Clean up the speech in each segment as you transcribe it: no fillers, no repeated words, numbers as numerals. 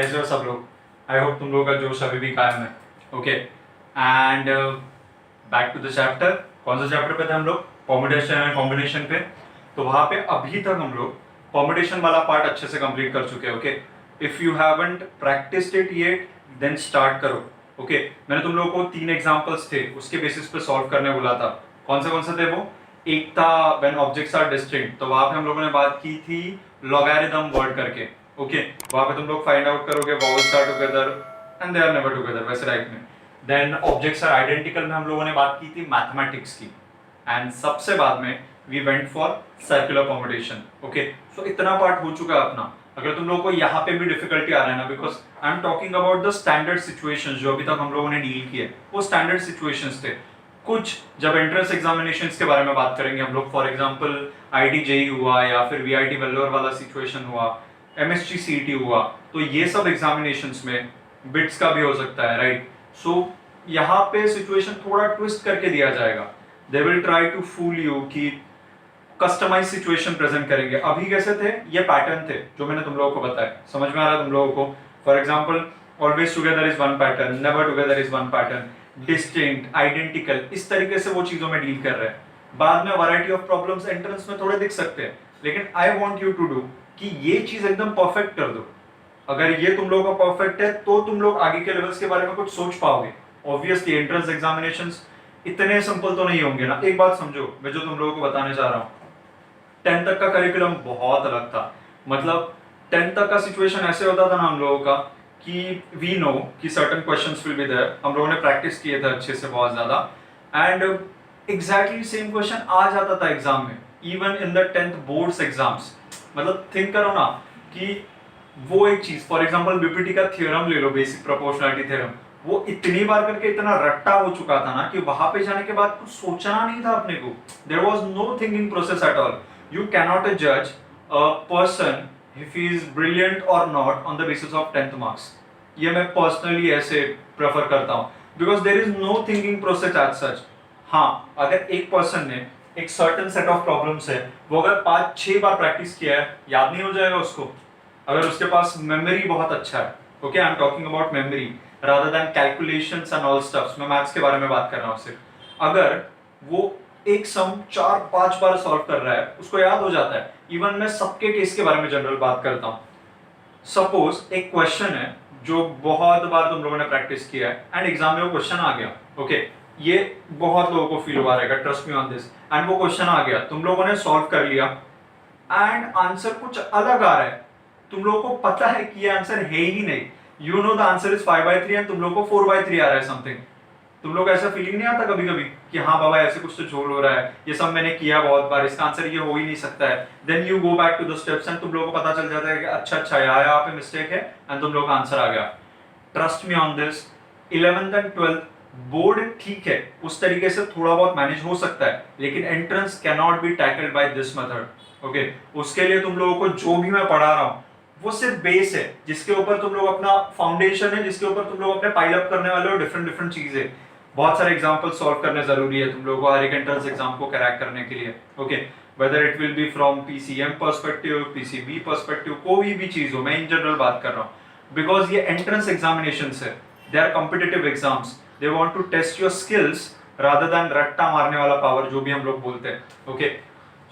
कैसे हो सब लोग? आई होप तुम लोगों का जोश अभी भी कायम है. Okay, and back to the chapter. कौन सा चैप्टर पे थे हम लोग? परम्यूटेशन एंड कॉम्बिनेशन पे. तो वहां पे अभी तक हम लोग परम्यूटेशन वाला पार्ट अच्छे से कंप्लीट कर चुके हैं. Okay, if you haven't practised it yet then start करो. ओके, मैंने तुम लोगों को 3 एग्जांपल्स थे उसके बेसिस पे सॉल्व करने बोला था. कौन से थे वो? एक था व्हेन ऑब्जेक्ट्स आर डिस्टिंक्ट, तो वहां पे हम लोगों ने बात की थी लॉगरिथम वर्ड करके. ओके, वहां पे तुम लोग फाइंड आउट करोगे vowels are together and they are never together, वैसे राइट में. देन ऑब्जेक्ट्स आर आइडेंटिकल में हम लोगों ने बात की थी मैथमेटिक्स की. एंड सबसे बाद में we went for circular permutation. Okay, so इतना पार्ट हो चुका है अपना. अगर तुम लोगों को यहाँ पे भी डिफिकल्टी आ रहा है ना, because I am talking about the standard situations जो अभी तक हम लोगों ने डील किए, वो स्टैंडर्ड सिचुएशंस थे. कुछ जब एंट्रेंस एग्जामिनेशंस के बारे में बात करेंगे हम लोग, फॉर एग्जांपल आईटी जेई हुआ या फिर वीआईटी वेल्लोर वाला सिचुएशन हुआ, एमएसजी सीईटी हुआ, तो ये सब एग्जामिनेशंस में बिट्स का भी हो सकता है, राइट. सो यहाँ पे सिचुएशन थोड़ा ट्विस्ट करके दिया जाएगा. They will try to fool you कि कस्टमाइज सिचुएशन प्रेजेंट करेंगे. अभी कैसे थे? ये पैटर्न थे जो मैंने तुम लोगों को बताया. समझ में आ रहा है तुम लोगों को? For example always together is one pattern, never together is one pattern, distinct, identical, इस तरीके से वो चीजों में डील कर रहे हैं. बाद में वैरायटी ऑफ प्रॉब्लम्स एंट्रेंस में थोड़े दिख सकते हैं, लेकिन I want you to do कि ये चीज एकदम परफेक्ट कर दो. अगर ये तुम लोगों का परफेक्ट है तो तुम लोग आगे के लेवल्स के बारे में कुछ सोच पाओगे. ऑब्वियसली एंट्रेंस एग्जामिनेशंस इतने सिंपल तो नहीं होंगे ना. एक बात समझो, मैं जो तुम लोगों को बताने जा रहा हूँ, 10th तक का करिकुलम बहुत अलग था. मतलब 10th तक का सिचुएशन ऐसे होता था ना हम लोगों का कि वी नो कि certain questions will be there. हम लोगों ने प्रैक्टिस किए थे अच्छे से बहुत ज्यादा, एंड एग्जैक्टली सेम क्वेश्चन आ जाता था एग्जाम में, even in the 10th boards exams. मतलब थिंक करो ना कि वो एक चीज, फॉर एग्जांपल बीपीटी का थ्योरम ले लो, बेसिक प्रोपोर्शनलिटी थ्योरम, वो इतनी बार करके इतना रट्टा हो चुका था ना कि वहां पे जाने के बाद कुछ सोचना नहीं था अपने को. There was no thinking process at all. You cannot judge a person if he is brilliant or not on the basis of 10th marks. ये मैं पर्सनली ऐसे प्रेफर करता हूँ, because there is no thinking process as such. हाँ, अगर एक person ने एक सर्टेन सेट ऑफ प्रॉब्लम्स है, वो अगर 5-6 बार प्रैक्टिस किया है, याद नहीं हो जाएगा उसको. अगर उसके पास मेमोरी बहुत अच्छा है, okay, I am talking about memory rather than calculations and all stuffs. मैं मैथ्स के बारे में बात कर रहा हूँ सिर्फ. अगर वो एक सम 4-5 बार सॉल्व कर रहा है, उसको याद हो जाता है. इवन मैं सबके केस के बारे में जनरल बात करता हूं. सपोज एक क्वेश्चन है जो बहुत बार तुम लोगों ने प्रैक्टिस किया है एंड एग्जाम में वो क्वेश्चन आ गया. ओके, ये बहुत लोगों को फील हुआ रहेगा, trust me on this. And वो क्वेश्चन आ गया, तुम लोगों ने सॉल्व कर लिया एंड आंसर कुछ अलग आ रहा है. तुम लोगों को पता है कि ये आंसर है ही नहीं. You know the answer is 5/3 and तुम लोगों को 4/3 आ रहा है समथिंग. तुम लोग ऐसा फीलिंग नहीं आता कभी कभी कि हाँ बाबा ऐसे कुछ तो झोल हो रहा है, ये सब मैंने किया बहुत बार, इसका आंसर ये हो ही नहीं सकता है. Then you go back to the steps and तुम लोगों को पता चल जाता है कि अच्छा यहाँ पे मिस्टेक है एंड तुम लोग का आंसर आ गया. Trust me on this. 11th and 12th board ठीक है, उस तरीके से थोड़ा बहुत मैनेज हो सकता है, लेकिन entrance cannot be tackled by this method. Okay, उसके लिए तुम लोगों को जो भी मैं पढ़ा रहा हूँ वो सिर्फ बेस है, जिसके ऊपर तुम लोग अपना फाउंडेशन है, जिसके ऊपर तुम लोग अपने पाइल अप करने वाले हो डिफरेंट डिफरेंट चीजें. बहुत सारे एग्जांपल सॉल्व करने जरूरी है तुम लोगों को हर एक एंट्रेंस एग्जाम को क्रैक करने के लिए. Okay, whether it will be from PCM perspective, PCB perspective, कोई भी चीज हो, मैं इन जनरल बात कर रहा हूँ. बिकॉज ये एंट्रेंस एग्जामिनेशंस है, they are competitive exams, they want to test your skills rather than रट्टा मारने वाला पावर जो भी हम लोग बोलते हैं. ओके,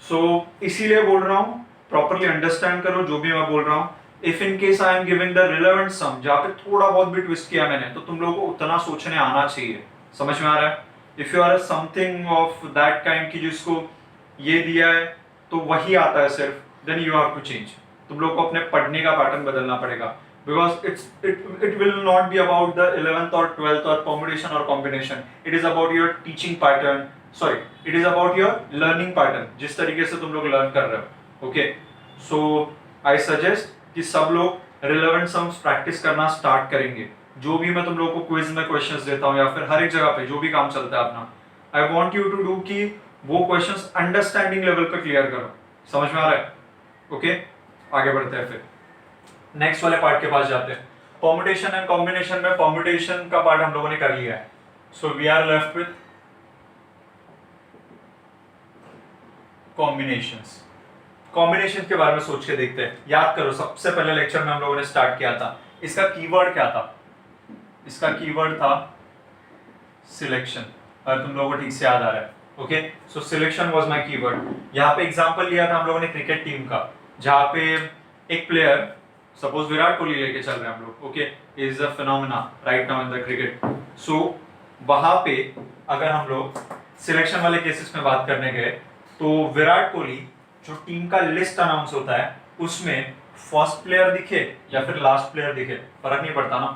सो इसीलिए बोल रहा हूँ, प्रॉपरली अंडरस्टैंड करो जो भी मैं बोल रहा हूँ. If in case I am giving the relevant sum, जहाँ पे थोड़ा बहुत भी ट्विस्ट किया मैंने, तो तुम लोगों को उतना सोचने आना चाहिए. समझ में आ रहा है? If you are something of that kind की जिसको ये दिया है तो वही आता है सिर्फ, then you have to change. तुम लोग को अपने पढ़ने का पैटर्न बदलना पड़ेगा, because it will not be about the 11th और 12th और परम्यूटेशन और combination. It is about your teaching pattern, sorry, it is about your learning pattern, जिस तरीके से तुम लोग लर्न कर रहे हो. ओके, सो आई सजेस्ट कि सब लोग रिलेवेंट सम्स प्रैक्टिस करना स्टार्ट करेंगे. जो भी मैं तुम लोगों को क्विज में क्वेश्चंस देता हूं या फिर हर एक जगह पे जो भी काम चलता है अपना, I want you to do कि वो क्वेश्चंस अंडरस्टैंडिंग लेवल पे क्लियर करो. समझ में आ रहा है? ओके, आगे बढ़ते हैं. फिर नेक्स्ट वाले पार्ट के पास जाते हैं. परम्यूटेशन एंड कॉम्बिनेशन में परम्यूटेशन का पार्ट हम लोगों ने कर लिया है. So we are left with combinations. Combination के बारे में सोच के देखते हैं. याद करो, सबसे पहले लेक्चर में हम लोगों ने स्टार्ट किया था इसका कीवर्ड क्या था? इसका कीवर्ड था सिलेक्शन, अगर तुम लोगों को ठीक से याद आ रहा है। Okay, so selection was my keyword. यहाँ पे एग्जांपल लिया था हम लोगों ने क्रिकेट टीम का, जहाँ पे एक प्लेयर, सपोज विराट कोहली लेके चल रहे हैं हम लोग, okay, is a phenomena right now in the cricket. So वहां पे अगर हम लोग सिलेक्शन वाले केसेस में बात करने गए तो विराट कोहली जो टीम का लिस्ट अनाउंस होता है उसमें फर्स्ट प्लेयर दिखे या फिर लास्ट प्लेयर दिखे, फर्क नहीं पड़ता ना,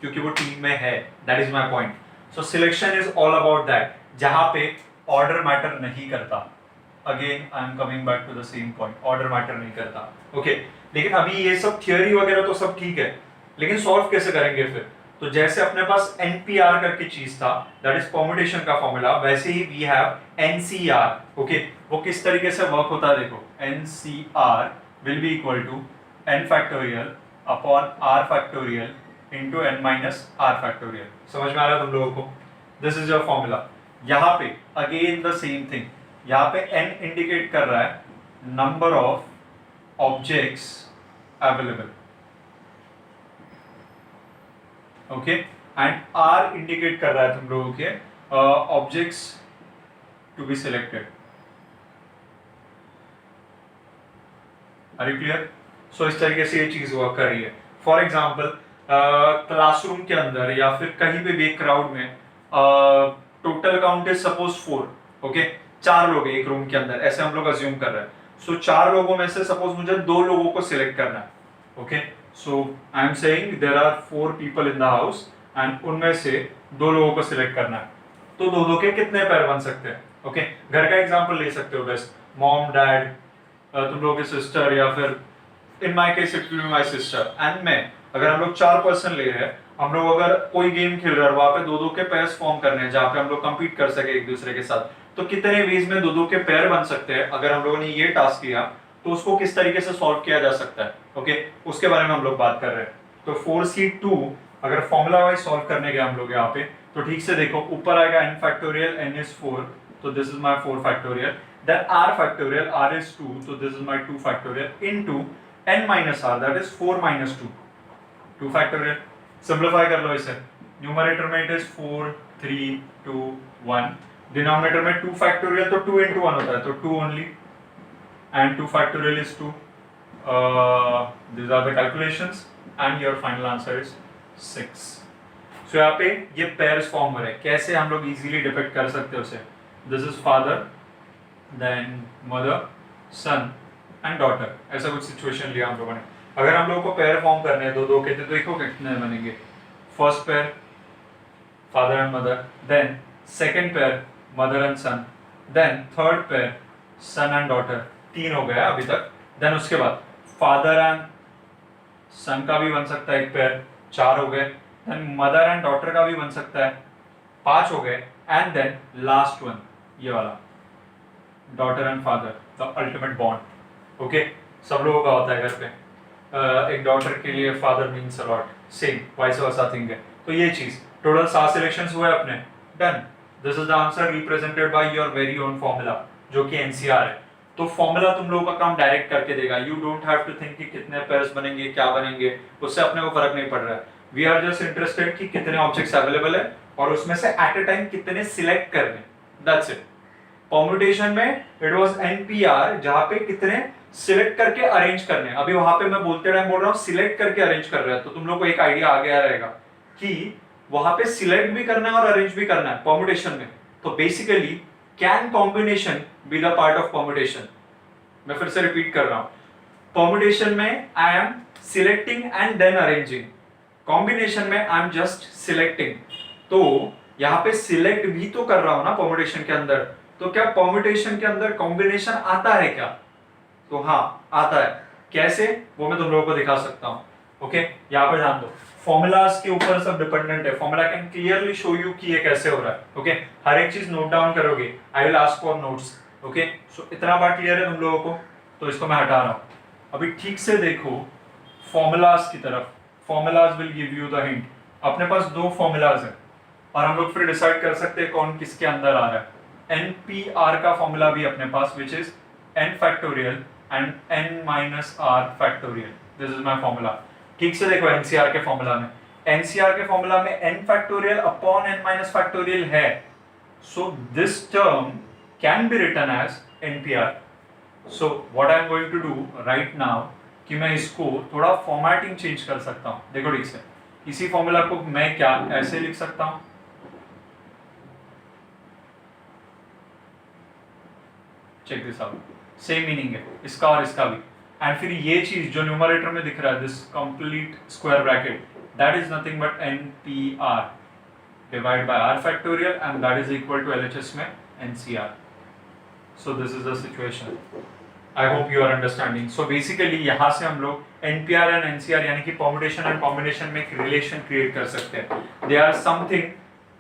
क्योंकि वो टीम में है। That is my point. So selection is all about that, जहां पे ऑर्डर मैटर नहीं करता। Again I am coming back to the same point, order matter नहीं करता। ओके, लेकिन अभी ये सब थियोरी वगैरह तो सब ठीक है, लेकिन सॉल्व कैसे करेंगे फिर? तो जैसे अपने पास एनपीआर करके चीज था, दैट इज परम्यूटेशन का फॉर्मूला, वैसे ही वी हैव एनसीआर। ओके, वो किस तरीके से वर्क होता है देखो, NCR will be equal to n factorial upon r factorial into n minus r factorial. समझ में आ रहा है तुम लोगों को? This is your formula. यहाँ पे अगेन द सेम थिंग, यहाँ पे n इंडिकेट कर रहा है number of objects available, okay, and r indicate कर रहा है तुम लोगों के objects to be selected. Are you clear? So इस तरीके से ये चीज वर्क कर रही है। फॉर एग्जाम्पल क्लासरूम के अंदर या फिर कहीं पे भी क्राउड में total count is suppose 4, okay, 4 लोग हैं एक रूम के अंदर, ऐसे हम लोग अज्यूम कर रहे हैं। सो 4 लोगों में से सपोज मुझे 2 लोगों को सिलेक्ट करना है, okay, so I am saying there are 4 people in the house and उनमें से 2 लोगों को सिलेक्ट करना है। तो 2-2 के कितने पैर बन सकते हैं? ओके, घर का एग्जाम्पल ले सकते हो, बेस्ट मॉम डैड, तुम लोगों की सिस्टर, या फिर in my case it will be my sister and मैं। अगर हम लोग 4 पर्सन ले रहे हैं, हम लोग अगर कोई गेम खेल रहे हैं वहां पे 2-2 के पेयर्स फॉर्म करने हैं जहां पे हम लोग कंपीट कर सके एक दूसरे के साथ, तो कितने वेज में 2-2 के पेयर बन सकते हैं? अगर हम लोगों ने ये टास्क किया तो उसको किस तरीके से सॉल्व किया जा सकता है, ओके, उसके बारे में हम लोग बात कर रहे हैं। तो 4c2 अगर फॉर्मूला वाइज सॉल्व करने गए हम लोग यहाँ पे, तो ठीक से देखो, ऊपर आएगा n फैक्टोरियल, n is 4, तो this is my 4 factorial, then r factorial, r is 2, so this is my 2 factorial into n minus r, that is 4 minus 2, 2 factorial। Simplify कर लो इसे, न्यूमरेटर में इट इज 4 3 2 1, डिनोमिनेटर में 2 factorial, तो 2 into 1 होता है, तो 2 only, and 2 factorial is 2। these are the calculations and your final answer is 6। so यहाँ पे ये पेयर्स फॉर्म हो रहे हैं, कैसे हम लोग इजीली डिपेक्ट कर सकते हैं उसे? This is father, then mother, son and daughter, ऐसा कुछ सिचुएशन लिया हम लोगों ने। अगर हम लोगों को पेयर फॉर्म करने हैं 2-2 के, तो देखो कितने बनेंगे। First pair father and mother, then second pair mother and son, then third pair son and daughter, 3 हो गया अभी तक। देन उसके बाद फादर एंड सन का भी बन सकता है एक पेयर, 4 हो गए। देन मदर एंड डॉटर का भी बन सकता है, 5 हो गए। एंड देन लास्ट वन ये वाला, daughter and father, the ultimate bond. Okay, सब लोगों का होता है घर पे, एक डॉटर के लिए father means a lot, same vice versa thing है। तो ये चीज टोटल 7 सिलेक्शंस हुए अपने, done. This is the answer represented by your very own formula, जो कि एनसीआर है। तो फॉर्मूला तुम लोगों का काम डायरेक्ट करके देगा, you don't have to think कि कितने पेयर्स बनेंगे, क्या बनेंगे, उससे अपने को फर्क नहीं पड़ रहा है। वी आर जस्ट इंटरेस्टेड कि कितने ऑब्जेक्ट्स अवेलेबल है और उसमें से एट अ टाइम कितने सिलेक्ट करने, दैट्स इट। परम्यूटेशन में इट वाज एनपीआर, जहां पे कितने सिलेक्ट करके अरेंज करने। अभी वहां पे मैं बोलते टाइम बोल रहा हूँ सिलेक्ट करके अरेंज कर रहे हैं, तो तुम लोग को एक आइडिया आ गया रहेगा कि वहां पे सिलेक्ट भी करना है और अरेंज भी करना है परम्यूटेशन में। तो basically can combination be the part of permutation? मैं फिर से रिपीट कर रहा हूं, परम्यूटेशन में I am selecting and then arranging, combination में आई एम जस्ट सिलेक्टिंग। तो यहाँ पे सिलेक्ट भी तो कर रहा हूं ना परम्यूटेशन के अंदर, तो क्या परम्यूटेशन के अंदर कॉम्बिनेशन आता है क्या? तो हाँ आता है। कैसे, वो मैं तुम लोगों को दिखा सकता हूं। ओके, यहाँ पे ध्यान दो, फॉर्मूलाज के ऊपर सब डिपेंडेंट है। Formula can clearly show you कि ये कैसे हो रहा है। ओके, हर एक चीज नोट डाउन करोगे, I will ask for notes. Okay, so इतना बात क्लियर है तुम लोगों को? तो इसको मैं हटा रहा हूं। अभी ठीक से देखो फॉर्मूलाज की तरफ, formulas will give you the hint. अपने पास 2 फॉर्मूलाज है और हम लोग फिर डिसाइड कर सकते हैं कौन किसके अंदर आ रहा है। NPR का फॉर्मूला भी अपने पास, which is n factorial and n minus r factorial. This is my formula. ठीक से देखो एनसीआर के फॉर्मूला में, एनसीआर के फॉर्मूला में n factorial upon n minus factorial है, so this term can be written as npr. So what I am going to do right now कि मैं इसको थोड़ा फॉर्मेटिंग चेंज कर सकता हूं. देखो ठीक से इसी फॉर्मूला को मैं क्या ऐसे लिख सकता हूं, check this out, same meaning है इसका और इसका भी. एंड फिर ये चीज जो न्यूमरेटर में दिख रहा है this complete square bracket, that is nothing but npr divide by r factorial and that is equal to LHS में ncr. So this is the situation. I hope you are understanding. So basically यहाँ से हम लोग npr and ncr यानी कि permutation and combination में एक relation create कर सकते हैं. They are something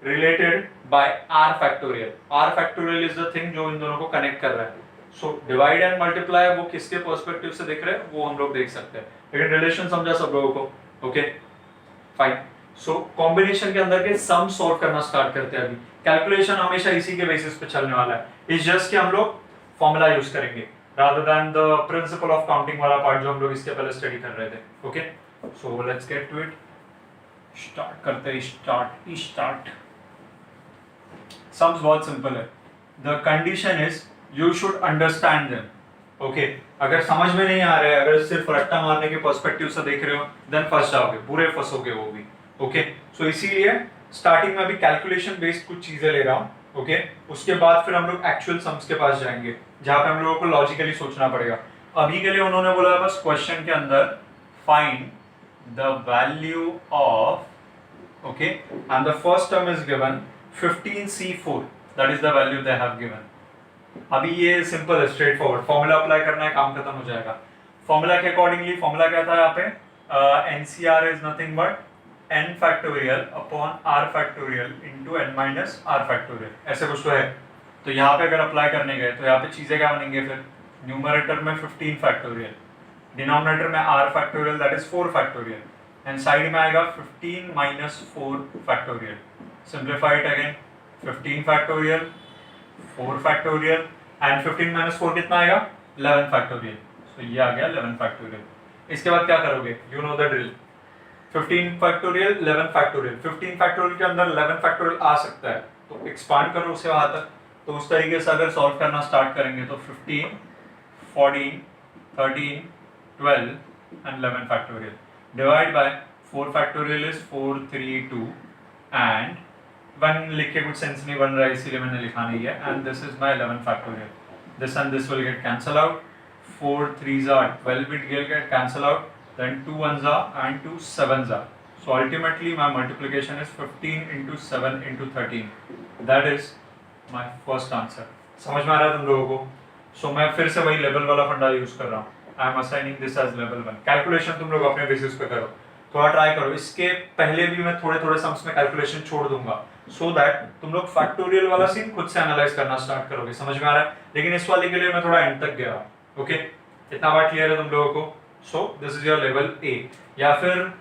related by r factorial. r factorial is the thing जो इन दोनों को कनेक्ट कर रहा है. सो डिवाइड एंड मल्टीप्लाई वो किसके पर्सपेक्टिव से देख रहे हैं वो हम लोग देख सकते हैं, लेकिन रिलेशन समझा सब लोगों को. Okay fine. सो कॉम्बिनेशन के अंदर के सम सॉल्व करना स्टार्ट करते हैं. अभी कैलकुलेशन हमेशा इसी के बेसिस पे चलने वाला है. इट्स जस्ट कि हम लोग फॉर्मूला यूज करेंगे rather than the principle of counting वाला पार्ट जो हम लोग इसके पहले स्टडी कर रहे थे. Okay so let's get to it. Start करते हैं. स्टार्ट. सम्स बहुत सिंपल है. The condition is you should understand them. Okay अगर समझ में नहीं आ रहा है, अगर सिर्फ रट्टा मारने के पर्सपेक्टिव से देख रहे हो देन फंस जाओगे, पूरे फंसोगे वो भी. ओके सो इसीलिए स्टार्टिंग में अभी कैलकुलेशन बेस्ड कुछ चीजें ले रहा हूँ. ओके उसके बाद फिर हम लोग एक्चुअल सम्स के पास जाएंगे जहां पे हम लोगों को लॉजिकली सोचना पड़ेगा. अभी के लिए उन्होंने बोला बस क्वेश्चन के अंदर find the value of, okay and the first term is given 15c4, that is the value they have given. अभी ये सिंपल है, स्ट्रेट फॉरवर्ड. फॉर्मूला अप्लाई करना है, काम खत्म हो जाएगा. फॉर्मूला के अकॉर्डिंगली फॉर्मूला क्या था यहाँ पे, NCR is nothing but n factorial upon r factorial into n minus r factorial, ऐसे कुछ तो है. तो यहाँ पे अगर अप्लाई करने गए तो यहाँ पे चीजें क्या बनेंगे फिर, न्यूमरेटर में 15 फैक्टोरियल, डिनोमिनेटर में r factorial that is 4 factorial, and side में आएगा 15 minus 4 factorial. Simplify it again, 15 factorial 4 factorial and 15 minus 4 कितना आएगा, 11 फैक्टोरियल. सो ये आ गया 11 फैक्टोरियल. इसके बाद क्या करोगे, you know the drill. 15 factorial 11 factorial, 15 factorial के अंदर 11 फैक्टोरियल आ सकता है तो एक्सपांड करो उसे वहां तक. तो उस तरीके से अगर सॉल्व करना स्टार्ट करेंगे तो 15 14 13 12 and 11 factorial divide bye 4 factorial is 4 3 2 and 1 लिख के कुछ सेंस नहीं बन रहा है इसीलिए मैंने लिखा नहीं है. And this is my 11 factorial. This and this will get cancel out. 4 3s are 12 will get cancel out. Then 2 1s are and 2 7s are. So ultimately my multiplication is 15 into 7 into 13. That is my first answer. समझ में आ रहा है तुम लोगों को? So मैं फिर से वही लेवल वाला फंडा यूज कर रहा हूँ. I am assigning this as level 1. Calculation तुम लोग अपने बेसिस पे करो, थोड़ा ट्राई करो. इसके पहले भी मैं थोड़े थोड़े सम्स में कैलकुलेशन छोड़ दूंगा so that तुम लोग फैक्टोरियल वाला सीन खुद से एनालाइज करना स्टार्ट करोगे. समझ में आ रहा है? लेकिन इस वाले के लिए मैं थोड़ा एंड तक गया. ओके इतना बात क्लियर है तुम लोगों को? सो this is your level A, या फिर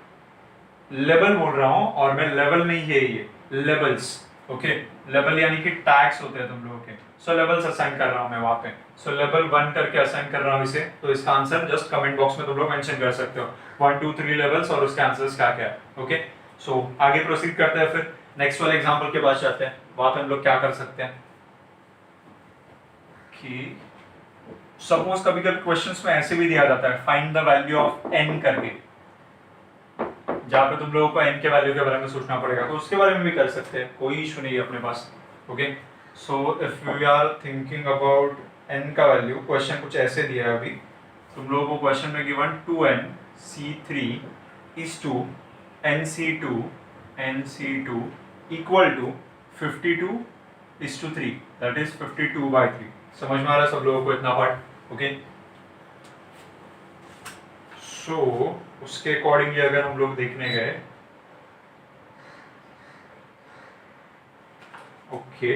लेवल बोल रहा हूं और मैं लेवल नहीं है ये लेवल्स. ओके लेवल यानी कि टैग्स होते हैं तुम लोगों के. सो लेवल्स असाइन कर रहा हूं मैं वहां पे. सो लेवल 1 करके असाइन कर रहा हूं इसे. तो इसका आंसर जस्ट कमेंट बॉक्स में तुम लोग मेंशन कर सकते हो 1 2 3 लेवल्स और उसके आंसर्स क्या क्या है. ओके सो आगे प्रोसीड करते हैं. फिर नेक्स्ट वाले एग्जांपल के पास जाते हैं. वहां पे हम लोग क्या कर सकते हैं कि सपोज कभी कभी क्वेश्चंस में ऐसे भी दिया जाता है find the value of n करके, जहाँ पे तुम लोगों को n के वैल्यू के बारे में सोचना पड़ेगा. तो उसके बारे में भी कर सकते हैं, कोई इशू नहीं है अपने पास. Okay so if we are thinking about n का वैल्यू, क्वेश्चन कुछ ऐसे दिया है. अभी तुम लोगों को क्वेश्चन में given 2nc3 is to nc2 equal to 52 is to 3, that is 52/3. समझ में आ रहा है सब लोगों को इतना पार्ट? ओके सो उसके अकॉर्डिंगली अगर हम लोग देखने गए, ओके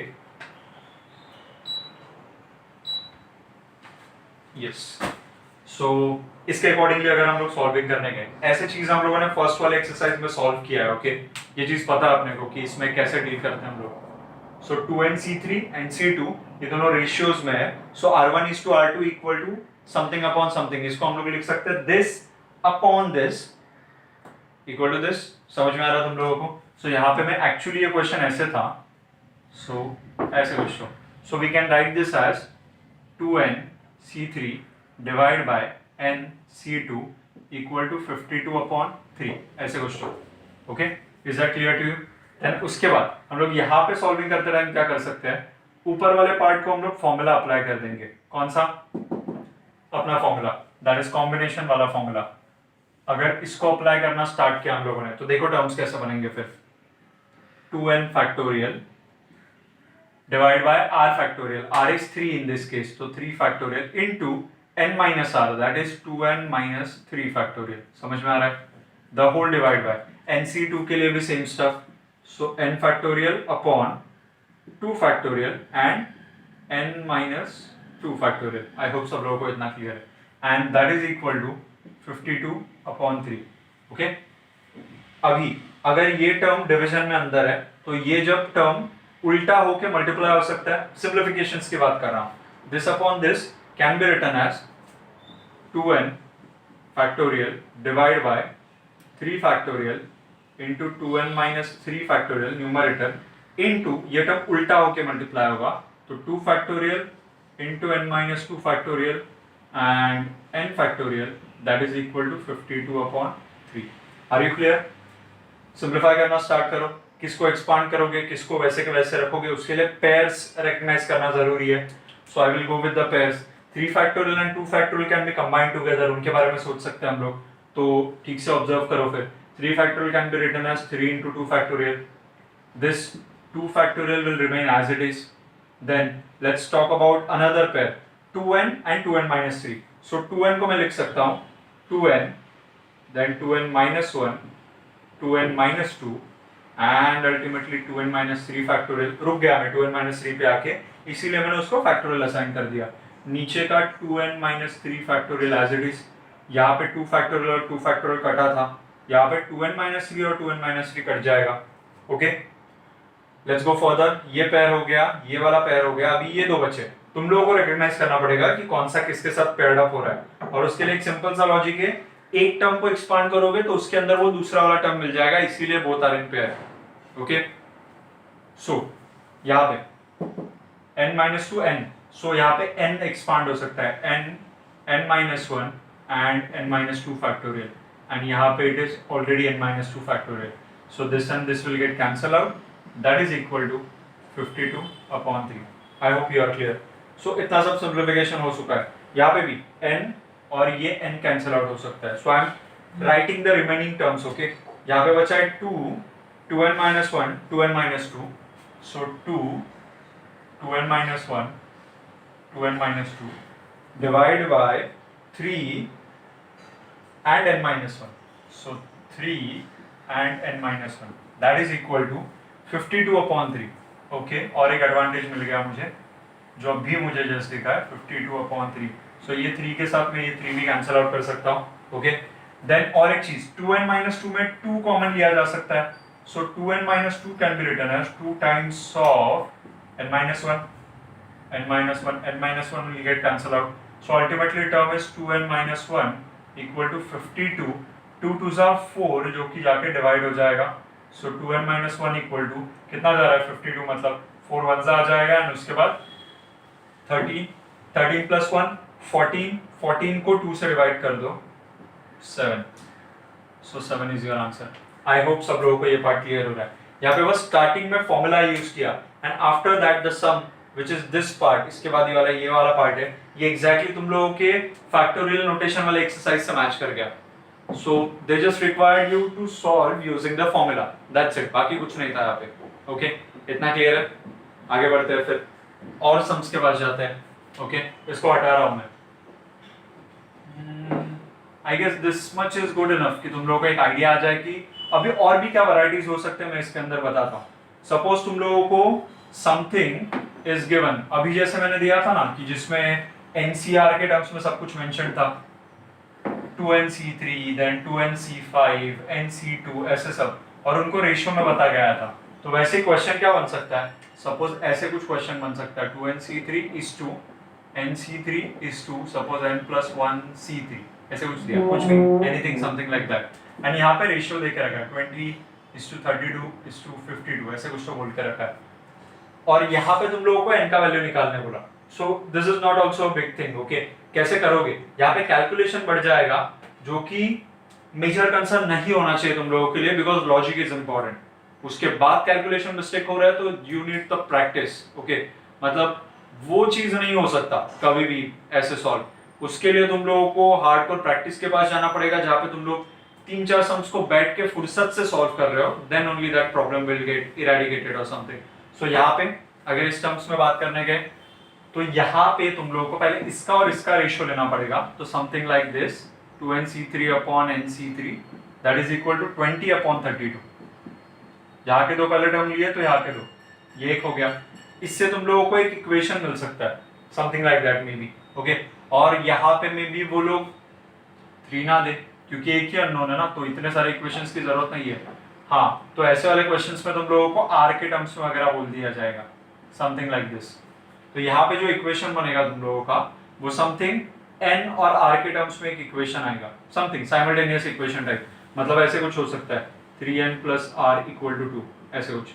यस सो इसके अकॉर्डिंगली अगर हम लोग सॉल्विंग करने गए, ऐसे चीज हम लोगों ने फर्स्ट वाले एक्सरसाइज में सॉल्व किया है. ओके ये चीज पता है अपने को कि इसमें कैसे डील करते हैं हम लोग. सो 2nc3 nc2 ये दोनों रेशियोज में है. सो r1 is to r2 equal to something upon something. इसको हम लोग लिख सकते हैं this upon this equal to this. समझ में आ रहा तुम लोगों को? सो यहाँ पे मैं एक्चुअली ये क्वेश्चन ऐसे था, सो ऐसे कुछ तो, so we can write this as 2nc3 divide by nc2 equal to 52/3, ऐसे कुछ तो। Okay, is that clear to you? Then उसके बाद हम लोग यहाँ पे सॉल्विंग करते टाइम क्या कर सकते हैं, ऊपर वाले पार्ट को हम लोग फॉर्मूला अप्लाई कर देंगे। कौन सा? अपना फॉर्मूला, दैट इज कॉम्बिनेशन वाला फॉर्मूला। अगर इसको अप्लाई करना स्टार्ट किया हम लोगों ने तो देखो टर्म्स कैसे बनेंगे फिर। 2n factorial divide by r factorial, r is 3 in this case, तो 3 factorial into n minus r, that is 2n minus 3 factorial. समझ में आ रहा है? The whole divide by nc2 के लिए भी same stuff, so n factorial upon 2 factorial and n minus 2 factorial. I hope सब लोगों को इतना क्लियर है, and that is equal to 52/3। Okay, अभी अगर ये टर्म डिवीजन में अंदर है तो ये जब टर्म उल्टा होके मल्टीप्लाई हो सकता है, सिंप्लीफिकेशंस की बात कर रहा हूं। This upon this can be written as 2n factorial divide by 3 factorial into 2n minus 3 factorial numerator into ये टर्म उल्टा होके मल्टीप्लाई होगा तो 2 factorial into n minus 2 factorial and n factorial, that is equal to 52/3। Are you clear? Simplify करना start करो। किसको expand करोगे, किसको वैसे के वैसे रखोगे, उसके लिए पेयर्स रेकग्नाइज करना जरूरी है। So I will go with the pairs. 3 factorial and 2 factorial can be combined together, उनके बारे में सोच सकते हैं हम लोग, तो ठीक से ऑब्जर्व करो फिर। 3 factorial can be written as 3 into 2 factorial, this 2 factorial will remain as it is. Then let's talk about another pair 2n and 2n minus 3। सो 2n को मैं लिख सकता हूं 2n, then 2n minus 1, 2n minus 2 and ultimately 2n minus 3 factorial. रुक गया मैं 2n minus 3 पे आके, इसीलिए मैंने उसको फैक्टोरियल असाइन कर दिया। नीचे का 2n minus 3 factorial as it is, यहाँ पे 2 फैक्टोरियल और 2 फैक्टोरियल कटा था, यहाँ पे 2n minus 3 और 2n minus 3 कट जाएगा। Okay, let's go further. ये पेयर हो गया, ये वाला पेयर हो गया, अभी ये दो बचे। तुम लोगों को रिकॉग्नाइज करना पड़ेगा कि कौन सा किसके साथ पेयर्ड अप हो रहा है, और उसके लिए एक सिंपल सा लॉजिक है, एक टर्म को एक्सपांड करोगे तो उसके अंदर वो दूसरा वाला टर्म मिल जाएगा, इसीलिए both are in pair. Okay, so यहाँ पे n minus 2 n, सो यहाँ पे n एक्सपांड हो सकता है, n minus 1 and n minus 2 factorial, and यहाँ पे it is already n minus 2 factorial, so this and this will get cancel out, that is equal to 52/3। I hope you are clear. So इतना सब simplification हो चुका है, यहाँ पे भी n और ये n कैंसल आउट हो सकता है, so I am writing the remaining terms. Okay, यहाँ पे बचा है 2n minus 1, 2n minus 2, so 2n minus 1, 2n minus 2 divide by 3 and n minus 1, so 3 and n minus 1, that is equal to 52/3। Okay, और एक advantage मिल गया मुझे, जो अभी मुझे जस्ट दिखा है 52/3, सो ये 3 के साथ में ये 3 भी कैंसिल आउट कर सकता हूँ। ओके, देन और एक चीज 2n minus 2 में 2 कॉमन लिया जा सकता है, so 2n minus 2 can be written as 2 times of n minus 1, n minus 1, n minus 1 will get cancelled out, so ultimately term is 2n minus 1 equal to 52, 2 2s are 4 जो कि जाके divide हो जाएगा, so 2n minus 1 equal to कितना जा रहा है 52, मतलब 4 1s आ जाएगा, एंड उसके बाद 13, 13 plus 1 14, 14 को 2 से डिवाइड कर दो 7, so 7 is your answer। I hope सब लोगों को ये पार्ट क्लियर हो रहा है। यहाँ पे बस स्टार्टिंग में फॉर्मूला यूज किया, and after that the sum which is this part, इसके बाद ये वाला पार्ट है, ये एग्जैक्टली तुम लोगों के फैक्टोरियल नोटेशन वाले एक्सरसाइज से मैच कर गया। So they just required you to solve using the formula, that's it, बाकी कुछ नहीं था यहाँ पे। ओके, इतना क्लियर है? आगे बढ़ते हैं फिर और सम्स के पास जाते हैं। ओके, इसको हटा रहा हूं मैं। I guess this much is good enough कि तुम लोगों को एक आइडिया आ जाए कि अभी और भी क्या वैरायटीज हो सकते हैं, मैं इसके अंदर बताता हूँ। सपोज तुम लोगों को समथिंग इज गिवन, अभी जैसे मैंने दिया था ना कि जिसमें एनसीआर के टर्म्स में सब कुछ मेंशन था, 2nc3 देन 2nc5 nc2 ऐसे सब, और उनको रेशियो में बताया गया था। तो वैसे क्वेश्चन क्या बन सकता है, सपोज ऐसे कुछ क्वेश्चन बन सकता है 2nc3 nc3 suppose n+1 c3, ऐसे कुछ दिया, कुछ भी, anything something like that. And यहाँ पे रेशियो देके रखा है 20:32:52 ऐसे कुछ तो बोल के रखा है, और यहाँ पे तुम लोगों को n का वैल्यू निकालने बोला। सो this is not also big thing. Okay, कैसे करोगे, यहाँ पे कैलकुलेशन बढ़ जाएगा जो कि मेजर कंसर्न नहीं होना चाहिए तुम लोगों के लिए, बिकॉज लॉजिक इज इंपॉर्टेंट। उसके बाद कैलकुलेशन मिस्टेक हो रहा है तो you need the practice. Okay, मतलब वो चीज नहीं हो सकता कभी भी ऐसे सॉल्व, उसके लिए तुम लोगों को हार्डकोर प्रैक्टिस के पास जाना पड़ेगा, जहां पे तुम लोग 3-4 सम्स को बैठ के फुर्सत से सॉल्व कर रहे हो, then only that problem will get eradicated और समथिंग। सो यहाँ पे अगर इस टर्म्स में बात करने गए तो यहाँ पे तुम लोगों को पहले इसका और इसका रेशियो लेना पड़ेगा। तो something like this 2nc3/nc3 that is equal to 20/32। यहाँ के दो पहले टर्म लिए तो यहाँ के दो, ये एक हो गया। इससे तुम लोगों को एक इक्वेशन मिल सकता है something like that may be. Okay, और यहाँ पे मे बी वो लोग 3 ना दे क्योंकि एक ही अननोन है ना, तो इतने सारे इक्वेशंस की जरूरत नहीं है। हाँ, तो ऐसे वाले क्वेश्चंस में तुम लोगों को आर के टर्म्स में वगैरह बोल दिया जाएगा समथिंग लाइक दिस। तो यहाँ पे जो इक्वेशन बनेगा तुम लोगों का वो समथिंग एन और आर के टर्म्स में एक इक्वेशन आएगा, समथिंग साइमल्टेनियस इक्वेशन टाइप। मतलब ऐसे कुछ हो सकता है 3n + r = 2 ऐसे कुछ,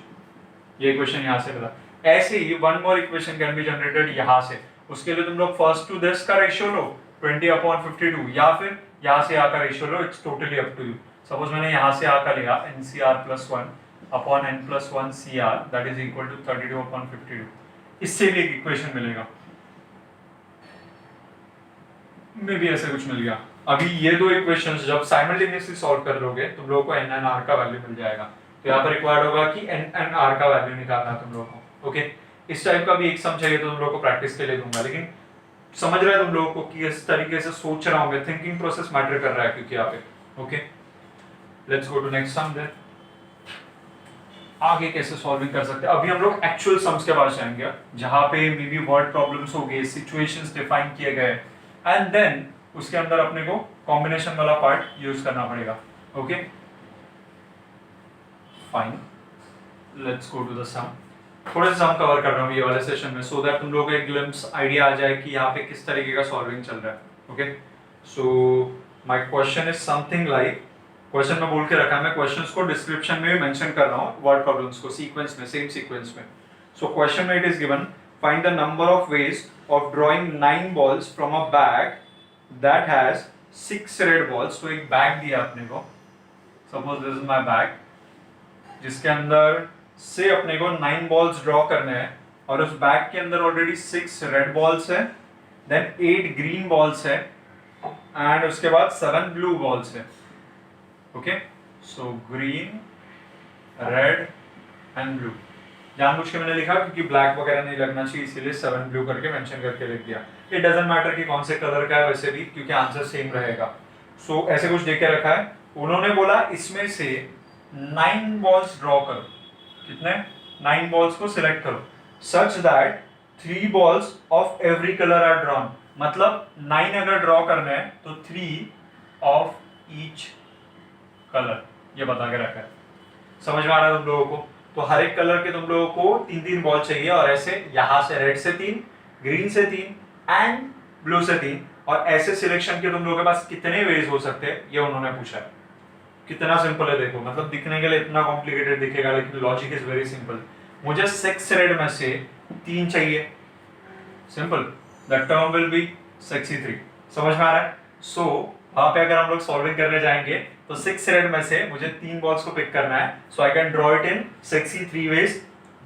ये इक्वेशन यहाँ से मिला। ऐसे ही one more equation can be generated यहाँ से। उसके लिए तुम लोग फर्स्ट टू दिस का रेशियो लो 20/52, या फिर यहाँ से आ का रेशियो लो, it's totally up to you. Suppose मैंने यहाँ से आ का लिया NCR+1/n+1CR that is equal to 32/52, इससे भी एक इक्वेशन मिलेगा, मे भी ऐसे कुछ मिल गया। अभी ये दो इक्वेशंस जब साइमल्टेनियसली सॉल्व कर लोगे तुम लोगों को n and r का वैल्यू मिल जाएगा। तो यहाँ पर रिक्वायर्ड होगा कि n and r का वैल्यू निकालना है तुम लोगों को। ओके, इस टाइप का भी एक सम चाहिए तो तुम लोगों को प्रैक्टिस के लिए दूंगा, लेकिन समझ रहे हैं तुम लोगों को कि इस तरीके से सोच रहा हूँ मैं, थिंकिंग प्रोसेस मैटर कर रहा है क्योंकि यहाँ पे। Okay, let's go to next sum then. आगे कैसे सॉल्विंग कर सकते हैं, अभी हम लोग एक्चुअल सम्स के पास जाएंगे जहां पे मे बी वर्ड प्रॉब्लम्स हो गए, सिचुएशंस डिफाइन किए गए, एंड देन उसके अंदर अपने को कॉम्बिनेशन वाला पार्ट यूज करना पड़ेगा। Okay fine, let's go to the sum. थोड़े से सम कवर कर रहा हूँ ये वाले सेशन में, सो दैट तुम लोगों को एक ग्लिम्स आइडिया आ जाए कि यहाँ पे किस तरीके का सॉल्विंग चल रहा है। Okay, so my question is something like, question में बोल के रखा है, मैं क्वेश्चंस को डिस्क्रिप्शन में भी मेंशन कर रहा हूँ, वर्ड प्रॉब्लम्स को सीक्वेंस में, सेम सीक्वेंस में। सो क्वेश्चन में it is given, find the number of ways of drawing 9 balls from a bag that has 6 red balls. तो एक बैग दिया अपने को, suppose this is my bag, जिसके अंदर से अपने को 9 balls ड्रॉ करने हैं, और उस बैग के अंदर ऑलरेडी 6 रेड बॉल्स है, देन 8 ग्रीन बॉल्स है, एंड उसके बाद 7 ब्लू बॉल्स है। Okay, so green, red and blue, जानबूझ के मैंने लिखा क्योंकि ब्लैक वगैरह नहीं लगना चाहिए, इसीलिए 7 ब्लू करके मेंशन करके लिख दिया। इट डजंट मैटर कि कौन से कलर का है वैसे भी, क्योंकि आंसर सेम रहेगा। सो ऐसे कुछ देके रखा है, उन्होंने बोला इसमें से 9 balls ड्रॉ करो। कितने? 9 balls को सिलेक्ट करो such that 3 balls of every colour are drawn. मतलब 9 अगर ड्रॉ करना है तो 3 ऑफ ईच कलर, ये बता के रखा है। समझ में आ रहा है तुम लोगों को? तो हर एक कलर के तुम लोगों को 3-3 बॉल चाहिए, और ऐसे यहां से रेड से 3, ग्रीन से 3 एंड ब्लू से 3, और ऐसे सिलेक्शन के तुम लोगों के पास कितने वेज हो सकते हैं ये उन्होंने पूछा है। कितना सिंपल है देखो, मतलब दिखने के लिए इतना कॉम्प्लिकेटेड दिखेगा लेकिन लॉजिक इज वेरी सिंपल। मुझे 6 रेड में से 3 चाहिए, simple, the term will be 63। समझ में आ रहा है? सो वहां पे अगर हम लोग सॉल्विंग करने जाएंगे तो 6 रेड में से मुझे 3 बॉल्स को पिक करना है, so I can draw it in 63 ways.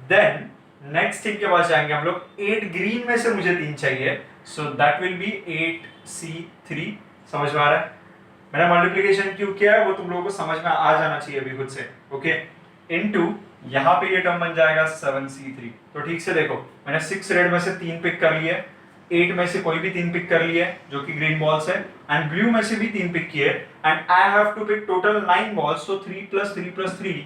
Then next thing के पास जाएंगे हम लोग, 8 ग्रीन में से मुझे 3 चाहिए, so that will be 8c3। समझ में आ रहा है? मैंने मल्टीप्लिकेशन क्यों किया है वो तुम लोगों को समझ में आ जाना चाहिए अभी खुद से। ओके, इनटू यहाँ पे ये टर्म बन जाएगा 7c3। तो ठीक से देखो, मैंने 6 रेड में से 3 पिक कर लिए, 8 में से कोई भी 3 पिक कर लिए जो कि ग्रीन बॉल्स है, एंड ब्लू में से भी 3 पिक किए, and I have to pick total 9 balls. So 3 + 3 + 3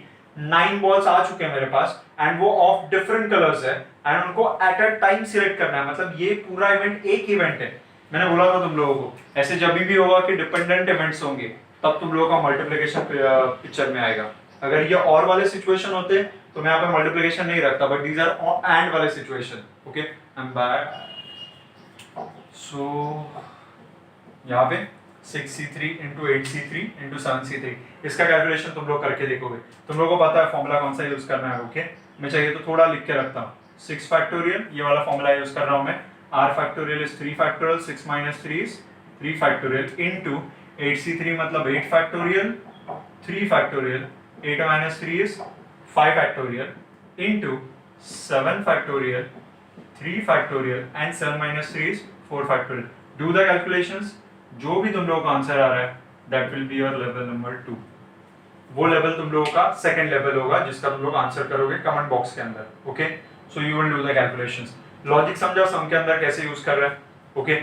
9 balls आ चुके हैं मेरे पास, एंड वो ऑफ डिफरेंट कलर्स है, एंड उनको एट अ टाइम सिलेक्ट करना है। मतलब ये पूरा इवेंट एक इवेंट है। मैंने बोला था तुम लोगों को ऐसे जब भी होगा कि डिपेंडेंट इवेंट्स होंगे तब तुम लोगों का मल्टीप्लिकेशन पिक्चर में आएगा। अगर ये और वाले सिचुएशन होते तो मैं यहाँ पे मल्टीप्लिकेशन नहीं रखता, बट दीज आर एंड वाले situation. Okay, I am back. So यहाँ पे 6c3 into 8c3 into 7c3। इसका कैलकुलेशन तुम लोग करके देखोगे, तुम लोगों को पता है फॉर्मूला कौन सा यूज करना है। ओके, मैं चाहिए तो थोड़ा लिख के रखता हूँ। 6 फैक्टोरियल, ये वाला फॉर्मूला यूज कर रहा हूँ मैं। r factorial is 3 factorial, 6 minus 3 is 3 factorial into 8c3 मतलब 8 factorial, 3 factorial, 8 minus 3 is 5 factorial into 7 factorial, 3 factorial and 7 minus 3 is 4 factorial. Do the calculations, जो भी तुम लोगों का आंसर आ रहा है that will be your level number 2। वो level तुम लोगों का सेकंड लेवल होगा जिसका तुम लोग आंसर करोगे कमेंट बॉक्स के अंदर। Okay, so you will do the calculations. Logic समझा सम के अंदर कैसे यूज कर रहे हैं। ओके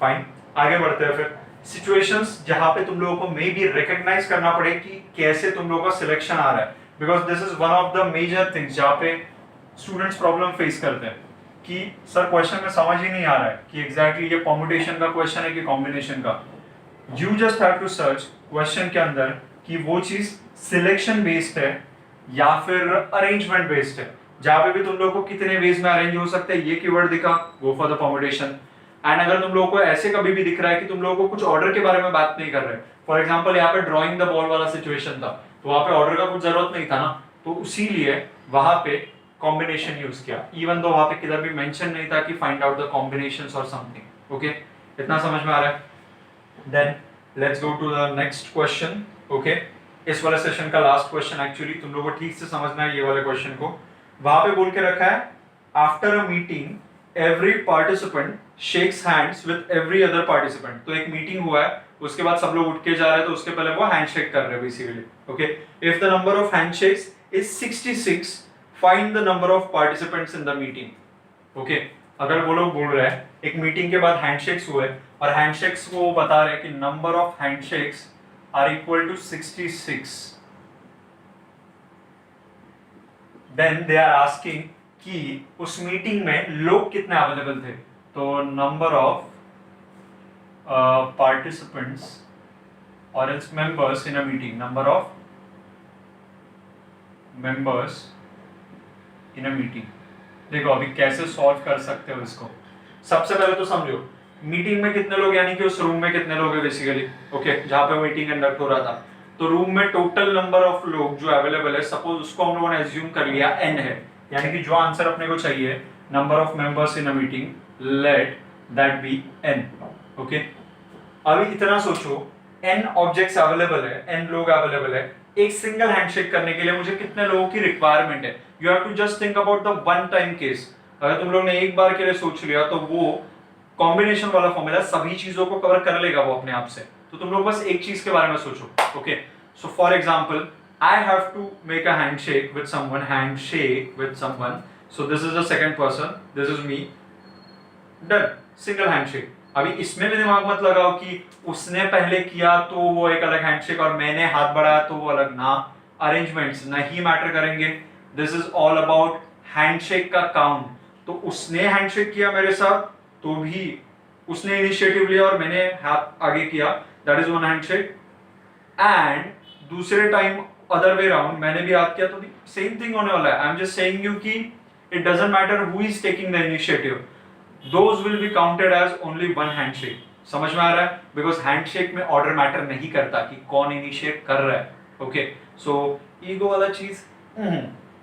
फाइन, आगे बढ़ते हैं फिर। सिचुएशंस जहां पे तुम लोगों को मे बी रिकॉग्नाइज करना पड़े कि कैसे तुम लोगों का सिलेक्शन आ रहा है, because this is one of the major things जहां पे स्टूडेंट्स प्रॉब्लम फेस करते हैं कि सर क्वेश्चन में समझ ही नहीं आ रहा है कि एग्जैक्टली ये परम्यूटेशन का क्वेश्चन है कि कॉम्बिनेशन का। You just have to search question के अंदर कि वो चीज सिलेक्शन बेस्ड है या फिर अरेंजमेंट बेस्ड है। जहां पे भी तुम लोगों को कितने वेज में अरेंज हो सकते हैं ये कीवर्ड दिखा, go for the permutation. And अगर तुम लोगों को ऐसे कभी भी दिख रहा है कि तुम लोगों को कुछ ऑर्डर के बारे में बात नहीं कर रहे, फॉर एग्जांपल यहाँ पे ड्रॉइंग द बॉल वाला सिचुएशन था तो वहां पे ऑर्डर का कुछ जरूरत नहीं था ना, तो इसीलिए वहां पे कॉम्बिनेशन यूज किया, इवन दो वहां पे किधर भी मेंशन नहीं था कि फाइंड आउट द कॉम्बिनेशंस और समथिंग। ओके, इतना समझ में आ रहा है। Then let's go to the next question. Okay, इस वाले सेशन का लास्ट क्वेश्चन, एक्चुअली तुम लोगों को ठीक से समझना है ये वाले क्वेश्चन को। वहां पे बोल के रखा है after a meeting every participant shakes hands with every other participant. तो एक मीटिंग हुआ है, उसके बाद सब लोग उठ के जा रहे हैं तो उसके पहले वो हैंडशेक कर रहे हैं basically. Okay, if the number of handshakes is 66 find the number of participants in the meeting. Okay, अगर वो लोग बोल रहे हैं एक मीटिंग के बाद हैंडशेक्स हुए और हैंडशेक्स को बता रहे हैं कि number of handshakes are equal to 66, then they are asking कि उस मीटिंग में लोग कितने अवेलेबल थे। तो नंबर ऑफ पार्टिसिपेंट्स और it's members in a meeting, number of members in a meeting. देखो अभी कैसे सॉल्व कर सकते हो इसको। सबसे पहले तो समझो मीटिंग में कितने लोग, यानी कि उस रूम में कितने लोग है बेसिकली। ओके, जहां पे मीटिंग कंडक्ट हो रहा था तो रूम में टोटल नंबर ऑफ लोग जो अवेलेबल है, सपोज उसको हम लोगों ने एज्यूम कर लिया n है, यानी कि जो आंसर अपने को चाहिए number of members in a meeting, let that be n। Okay, अभी इतना सोचो n ऑब्जेक्ट्स अवेलेबल है, n लोग अवेलेबल है, एक सिंगल हैंडशेक करने के लिए मुझे कितने लोगों की रिक्वायरमेंट है। You have to just think about the one time case. अगर तुम लोग ने एक बार के लिए सोच लिया तो वो कॉम्बिनेशन वाला फॉर्मूला सभी चीजों को कवर कर लेगा वो अपने आप से। तो तुम लोग बस एक चीज के बारे में सोचो। Okay, so for example I have to make a handshake with someone, so this is the second person, this is me, done, single handshake. अभी इसमें भी दिमाग मत लगाओ कि उसने पहले किया तो वो एक अलग हैंडशेक और मैंने हाथ बढ़ाया तो वो अलग, ना, अरेंजमेंट्स नहीं मैटर करेंगे। This is all about handshake का काउंट। तो उसने हैंडशेक किया मेरे साथ तो भी उसने इनिशिएटिव लिया और मैंने हाथ आगे किया, that is one handshake. And दूसरे टाइम अदर वे राउंड मैंने भी हाथ किया तो भी सेम थिंग होने वाला है। I am just saying you कि it doesn't matter who is taking the initiative, those will be counted as only one handshake। समझ में आ रहा है, बिकॉज हैंडशेक में ऑर्डर मैटर नहीं करता कि कौन इनिशिएट कर रहा है। ओके, सो ईगो वाला चीज,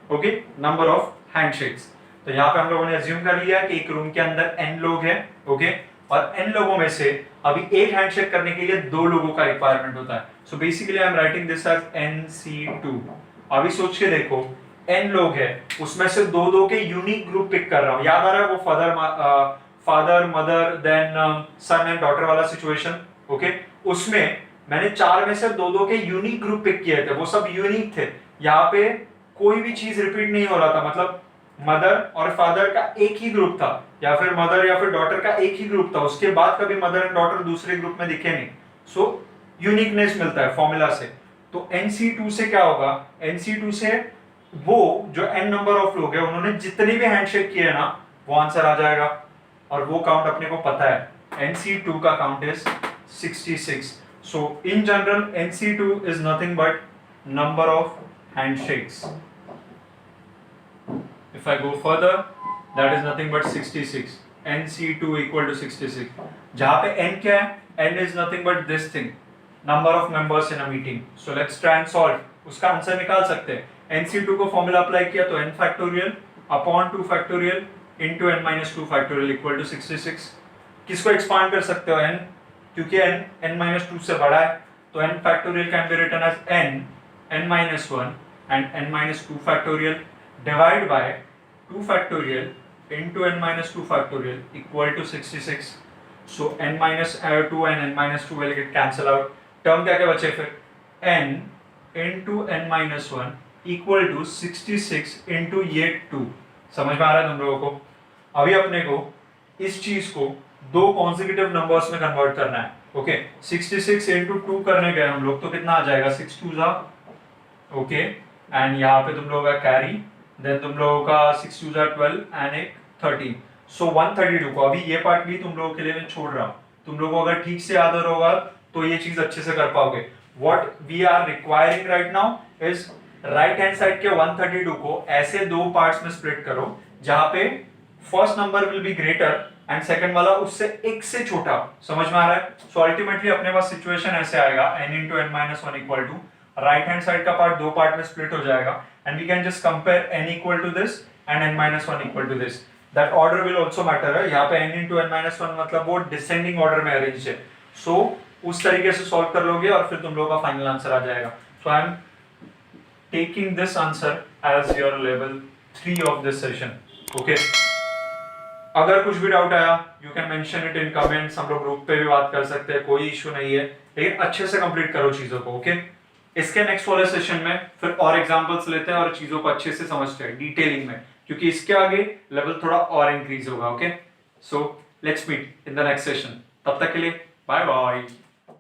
ओके, नंबर ऑफ हैंडशेक्स। तो यहाँ पे हम लोगों ने अज्यूम कर लिया कि एक रूम के अंदर n लोग हैं। ओके, और n लोगों में से अभी एक हैंडशेक करने के लिए 2 लोगों का रिक्वायरमेंट होता है। So basically I am writing this as NC2। अभी सोच के देखो n लोग है, उसमें से 2-2 के यूनिक ग्रुप पिक कर रहा हूं। याद आ रहा है वो father mother then son and daughter वाला सिचुएशन। ओके, उसमें मैंने 4 में से 2-2 के यूनिक ग्रुप पिक किए थे, वो सब यूनिक थे। यहाँ पे कोई भी चीज रिपीट नहीं हो रहा था, मतलब मदर और फादर का एक ही ग्रुप था या फिर मदर या फिर डॉटर का एक ही ग्रुप था, उसके बाद कभी मदर एंड डॉटर दूसरे ग्रुप में दिखे नहीं। सो यूनिकनेस मिलता है फॉर्मूला से। तो NC2 से क्या होगा, NC2 से वो जो n नंबर ऑफ लोग है उन्होंने जितने भी हैंडशेक किए ना वो आंसर आ जाएगा, और वो काउंट अपने को पता है। NC2 का count is 66। So in general NC2 is nothing but number of handshakes. If I go further, that is nothing but 66. NC2 equal to 66. जहां पे n क्या है, n is nothing but this thing, number of members in a meeting. So let's try and solve. उसका answer निकाल सकते हैं. NC2 को formula apply किया तो n factorial upon 2 factorial into n minus 2 factorial equal to 66. किसको expand कर सकते हो n, क्योंकि n माइनस 2 से बड़ा है तो n factorial can be written as n minus 1 and n minus 2 factorial divide by 2 factorial into n minus 2 factorial equal to 66. So n minus 2 and n minus 2 will get cancel out. Term क्या क्या बचे फिर? n into n minus 1 equal to 66 into ये 2. समझ में आ रहा है तुम लोगों को? अभी अपने को इस चीज को दो कॉन्सेक्यूटिव नंबर्स में कन्वर्ट करना है. ओके, 66 into 2 करने गए हम लोग तो कितना आ जाएगा? 6 2 जा. ओके, एंड यहाँ पे तुम लोगों का कैरी, देन तुम लोगों का 6 2 जा 12 एंड एक 13. सो 132 को अभी ये पार्ट भी तुम लोगों के लिए मैं छोड़ रहा हूँ. तुम लोगों को अगर ठीक से याद होगा तो ये चीज अच्छे से कर पाओगे. What we are requiring right now is right hand side के 132 को ऐसे दो पार्ट्स में स्प्लिट करो जहां पे first number will be greater and second वाला उससे एक से छोटा. समझ में आ रहा है? सो अल्टीमेटली अपने पास सिचुएशन ऐसे आएगा n into n minus 1 equal to right hand side का पार्ट दो पार्ट में स्प्लिट हो जाएगा and we can just compare n equal to this and n minus 1 equal to this. That order will also matter है. यहाँ पे n into n minus 1 मतलब वो डिसेंडिंग ऑर्डर में अरेंज है. सो उस तरीके से सॉल्व कर लोगे और फिर तुम लोगों का फाइनल आंसर आ जाएगा. So I am taking this answer as your level 3 of this session. Okay, अगर कुछ भी डाउट आया you can mention it in comments. हम लोग ग्रुप पे भी बात कर सकते हैं, कोई इशू नहीं है, लेकिन अच्छे से कंप्लीट करो चीजों को. ओके, इसके नेक्स्ट वाले सेशन में फिर और एग्जांपल्स लेते हैं और चीजों को अच्छे से समझते हैं डिटेलिंग में, क्योंकि इसके आगे लेवल थोड़ा और इंक्रीज होगा. Okay, so let's meet in the next session. तब तक के लिए बाय बाय.